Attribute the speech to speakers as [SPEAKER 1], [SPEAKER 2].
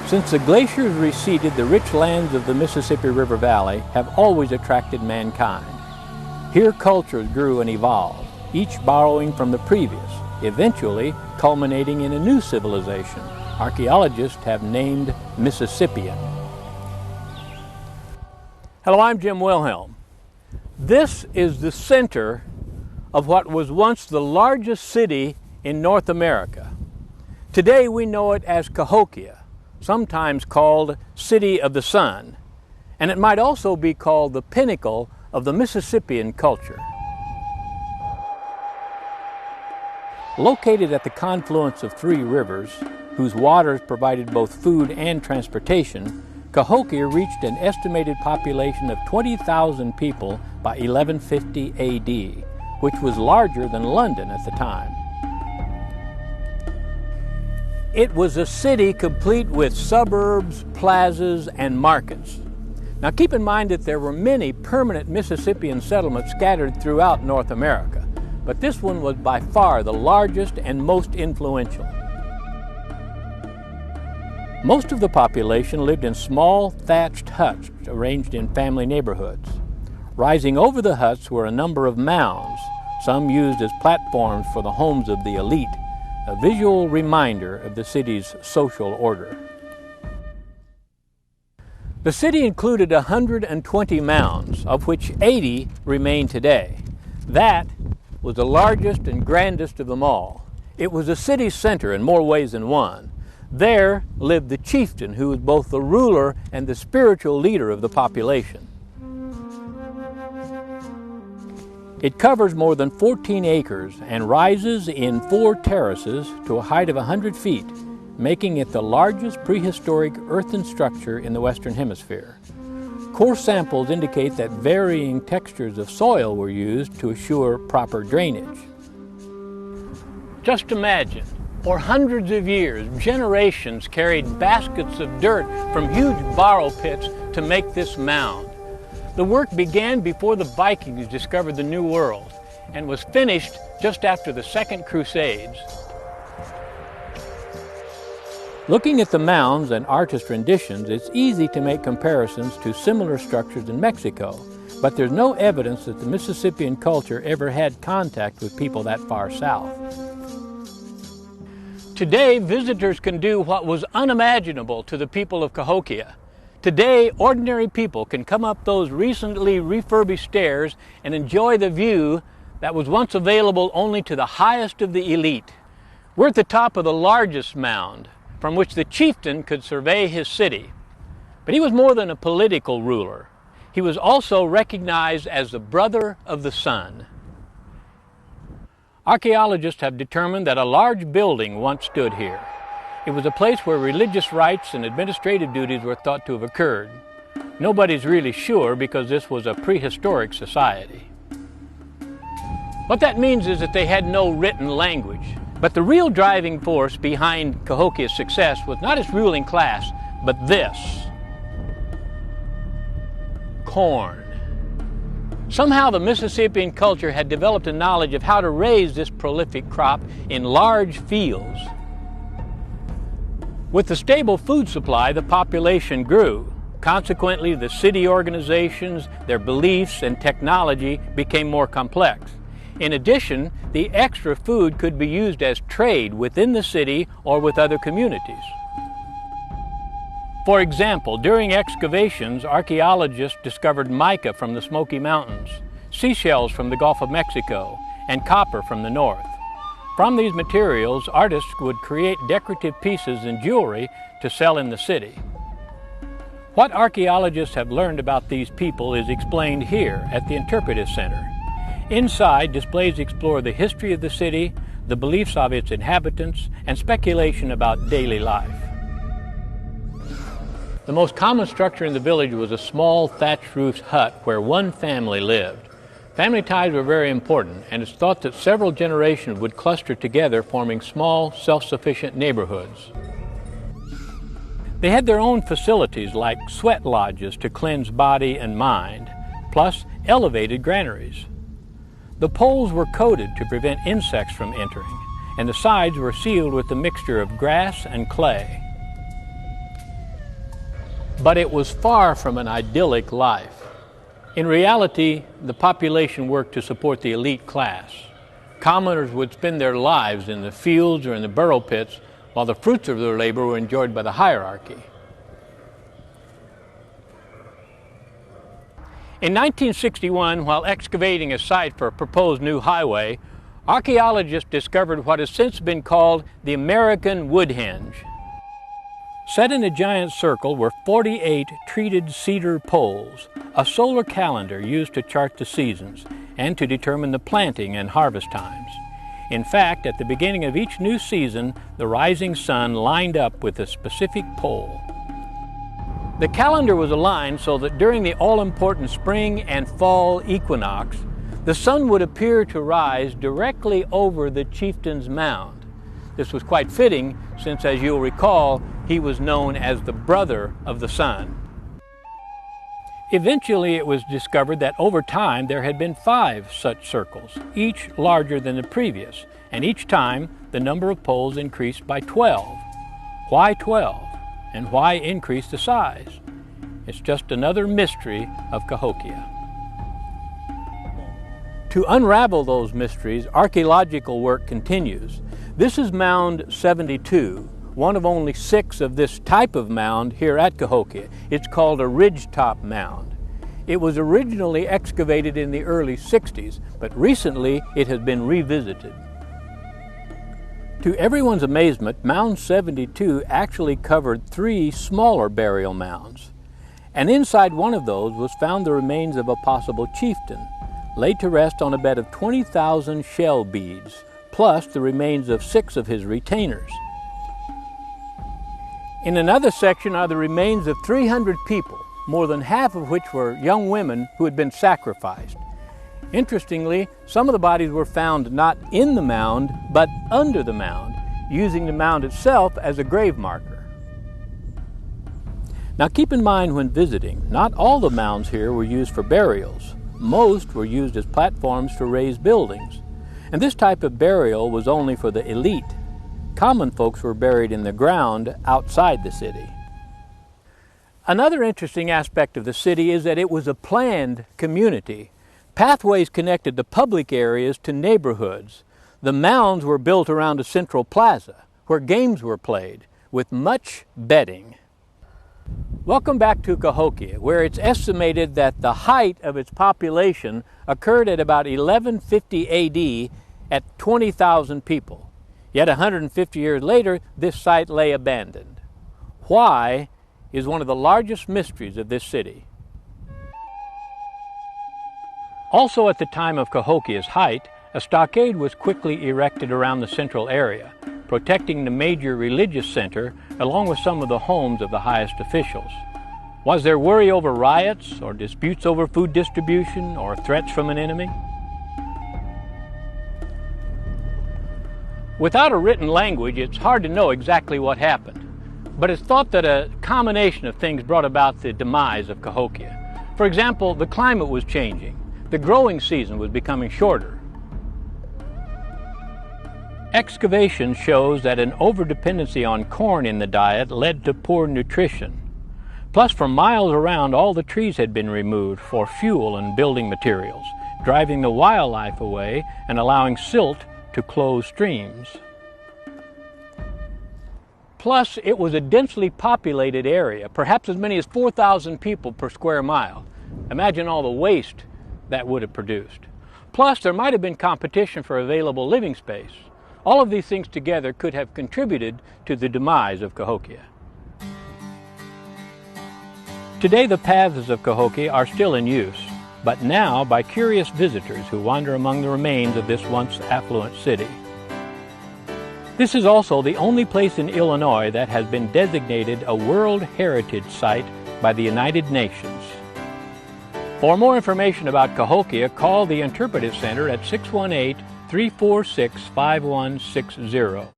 [SPEAKER 1] Since the glaciers receded, the rich lands of the Mississippi River Valley have always attracted mankind. Here cultures grew and evolved, each borrowing from the previous, eventually culminating in a new civilization archaeologists have named Mississippian. Hello, I'm Jim Wilhelm. This is the center of what was once the largest city in North America. Today we know it as Cahokia, sometimes called City of the Sun, and it might also be called the pinnacle of the Mississippian culture. Located at the confluence of three rivers, whose waters provided both food and transportation, Cahokia reached an estimated population of 20,000 people by 1150 AD, which was larger than London at the time. It was a city complete with suburbs, plazas, and markets. Now keep in mind that there were many permanent Mississippian settlements scattered throughout North America, but this one was by far the largest and most influential. Most of the population lived in small thatched huts arranged in family neighborhoods. Rising over the huts were a number of mounds, some used as platforms for the homes of the elite, a visual reminder of the city's social order. The city included 120 mounds, of which 80 remain today. That was the largest and grandest of them all. It was a city center in more ways than one. There lived the chieftain, who was both the ruler and the spiritual leader of the population. It covers more than 14 acres and rises in 4 terraces to a height of 100 feet, making it the largest prehistoric earthen structure in the Western Hemisphere. Core samples indicate that varying textures of soil were used to assure proper drainage. Just imagine, for hundreds of years, generations carried baskets of dirt from huge borrow pits to make this mound. The work began before the Vikings discovered the New World and was finished just after the Second Crusades. Looking at the mounds and artist renditions, it's easy to make comparisons to similar structures in Mexico, but there's no evidence that the Mississippian culture ever had contact with people that far south. Today, visitors can do what was unimaginable to the people of Cahokia. Today, ordinary people can come up those recently refurbished stairs and enjoy the view that was once available only to the highest of the elite. We're at the top of the largest mound, from which the chieftain could survey his city. But he was more than a political ruler. He was also recognized as the brother of the sun. Archaeologists have determined that a large building once stood here. It was a place where religious rites and administrative duties were thought to have occurred. Nobody's really sure because this was a prehistoric society. What that means is that they had no written language. But the real driving force behind Cahokia's success was not its ruling class, but this: corn. Somehow the Mississippian culture had developed a knowledge of how to raise this prolific crop in large fields. With the stable food supply, the population grew. Consequently, the city organizations, their beliefs, and technology became more complex. In addition, the extra food could be used as trade within the city or with other communities. For example, during excavations, archaeologists discovered mica from the Smoky Mountains, seashells from the Gulf of Mexico, and copper from the north. From these materials, artists would create decorative pieces and jewelry to sell in the city. What archaeologists have learned about these people is explained here at the Interpretive Center. Inside, displays explore the history of the city, the beliefs of its inhabitants, and speculation about daily life. The most common structure in the village was a small thatched-roofed hut where one family lived. Family ties were very important, and it's thought that several generations would cluster together, forming small, self-sufficient neighborhoods. They had their own facilities like sweat lodges to cleanse body and mind, plus elevated granaries. The poles were coated to prevent insects from entering, and the sides were sealed with a mixture of grass and clay. But it was far from an idyllic life. In reality, the population worked to support the elite class. Commoners would spend their lives in the fields or in the burrow pits, while the fruits of their labor were enjoyed by the hierarchy. In 1961, while excavating a site for a proposed new highway, archaeologists discovered what has since been called the American Woodhenge. Set in a giant circle were 48 treated cedar poles, a solar calendar used to chart the seasons and to determine the planting and harvest times. In fact, at the beginning of each new season, the rising sun lined up with a specific pole. The calendar was aligned so that during the all-important spring and fall equinox, the sun would appear to rise directly over the chieftain's mound. This was quite fitting since, as you'll recall, he was known as the brother of the sun. Eventually, it was discovered that over time there had been 5 such circles, each larger than the previous, and each time the number of poles increased by 12. Why 12? And why increase the size? It's just another mystery of Cahokia. To unravel those mysteries, archaeological work continues. This is Mound 72, one of only 6 of this type of mound here at Cahokia. It's called a ridgetop mound. It was originally excavated in the early 60s, but recently it has been revisited. To everyone's amazement, Mound 72 actually covered 3 smaller burial mounds. And inside one of those was found the remains of a possible chieftain, laid to rest on a bed of 20,000 shell beads, plus the remains of 6 of his retainers. In another section are the remains of 300 people, more than half of which were young women who had been sacrificed. Interestingly, some of the bodies were found not in the mound, but under the mound, using the mound itself as a grave marker. Now keep in mind when visiting, not all the mounds here were used for burials. Most were used as platforms to raise buildings. And this type of burial was only for the elite. Common folks were buried in the ground outside the city. Another interesting aspect of the city is that it was a planned community. Pathways connected the public areas to neighborhoods. The mounds were built around a central plaza where games were played, with much betting. Welcome back to Cahokia, where it's estimated that the height of its population occurred at about 1150 AD at 20,000 people. Yet 150 years later, this site lay abandoned. Why is one of the largest mysteries of this city. Also at the time of Cahokia's height, a stockade was quickly erected around the central area, protecting the major religious center along with some of the homes of the highest officials. Was there worry over riots or disputes over food distribution or threats from an enemy? Without a written language, it's hard to know exactly what happened, but it's thought that a combination of things brought about the demise of Cahokia. For example, the climate was changing. The growing season was becoming shorter. Excavation shows that an overdependency on corn in the diet led to poor nutrition. Plus, for miles around, all the trees had been removed for fuel and building materials, driving the wildlife away and allowing silt to close streams. Plus, it was a densely populated area, perhaps as many as 4,000 people per square mile. Imagine all the waste that would have produced. Plus, there might have been competition for available living space. All of these things together could have contributed to the demise of Cahokia. Today, the paths of Cahokia are still in use, but now by curious visitors who wander among the remains of this once affluent city. This is also the only place in Illinois that has been designated a World Heritage Site by the United Nations. For more information about Cahokia, call the Interpretive Center at 618-346-5160.